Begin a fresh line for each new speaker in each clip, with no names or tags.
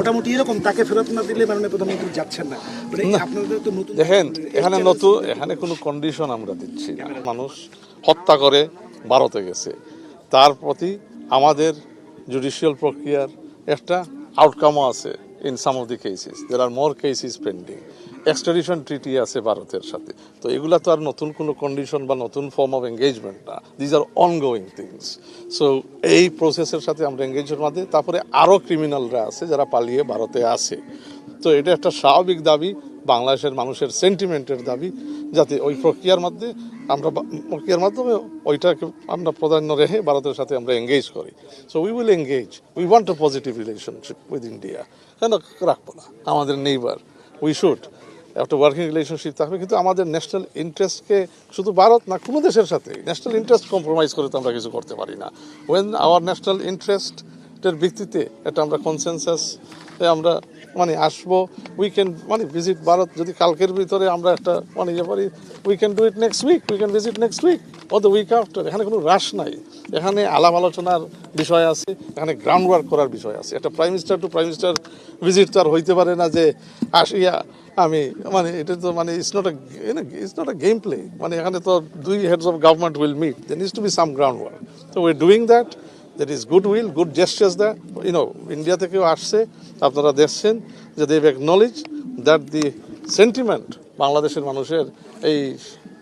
মোটামুটি এরকম, তাকে ফেরত না দিলে মাননীয় প্রধানমন্ত্রী যাচ্ছেন না। আপনাদের তো নতুন
দেখেন এখানে কোনো কন্ডিশন আমরা দিচ্ছি না। মানুষ হত্যা করে ভারতে গেছে, তার প্রতি আমাদের জুডিশিয়াল প্রক্রিয়ার একটা আউটকামও আছে। In some of the cases there are more cases pending, extradition treaty আছে ভারতের সাথে। তো এগুলা তো আর নতুন কোনো কন্ডিশন বা নতুন ফর্ম অফ এঙ্গেজমেন্ট না, these are ongoing things. So এই প্রসেসের সাথে আমরা এঙ্গেজের মধ্যে, তারপরে আরও ক্রিমিনালরা আছে যারা পালিয়ে ভারতে আছে। তো এটা একটা স্বাভাবিক দাবি, বাংলাদেশের মানুষের সেন্টিমেন্টের দাবি, যাতে ওই প্রক্রিয়ার মাধ্যমে ওইটাকে আমরা প্রাধান্য রেখে ভারতের সাথে আমরা এঙ্গেজ করি। So we will engage, we want a positive relationship with India. কেন রাখবো না? আমাদের নেইবার, উই শুড একটা ওয়ার্কিং রিলেশনশিপ থাকবে, কিন্তু আমাদের ন্যাশনাল ইন্টারেস্টকে শুধু ভারত না, কোনো দেশের সাথে ন্যাশনাল ইন্টারেস্ট কম্প্রোমাইজ করে তো আমরা কিছু করতে পারি না। ওয়েন আওয়ার ন্যাশনাল ইন্টারেস্টের ভিত্তিতে এটা আমরা কনসেনসাস আমরা আসবো, উই ক্যান ভিজিট ভারত। যদি কালকের ভিতরে আমরা একটা ইয়ে পারি, we can do it next week, we can visit next week or the week after. এখানে কোনো রাশ নাই, এখানে আলাপ আলোচনার বিষয় আছে, এখানে গ্রাউন্ড ওয়ার্ক করার বিষয় আছে। একটা prime minister two prime minister visit তো আর হইতে পারে না যে আসিয়া আমি এটা তো it's not a game play. এখানে তো দুই heads of government will meet, there needs to be some ground work. তো we are doing that. That is good will, good gestures that India থেকেও আসছে, আপনারা দেখছেন যে they have acknowledge that the sentiment বাংলাদেশের মানুষের এই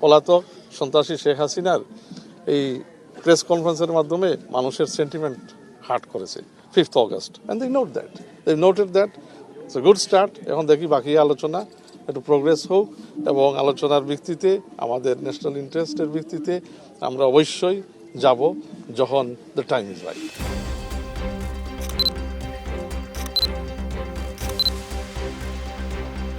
পলাতক সন্ত্রাসী শেখ হাসিনার এই প্রেস কনফারেন্সের মাধ্যমে মানুষের সেন্টিমেন্ট হার্ট করেছে 5th August, and they noted that. It's a good start. এখন দেখি বাকি আলোচনা একটু প্রোগ্রেস হোক, এবং আলোচনার ভিত্তিতে আমাদের ন্যাশনাল ইন্টারেস্টের ভিত্তিতে আমরা অবশ্যই যাব যখন দ্য টাইম ইজ রাইট।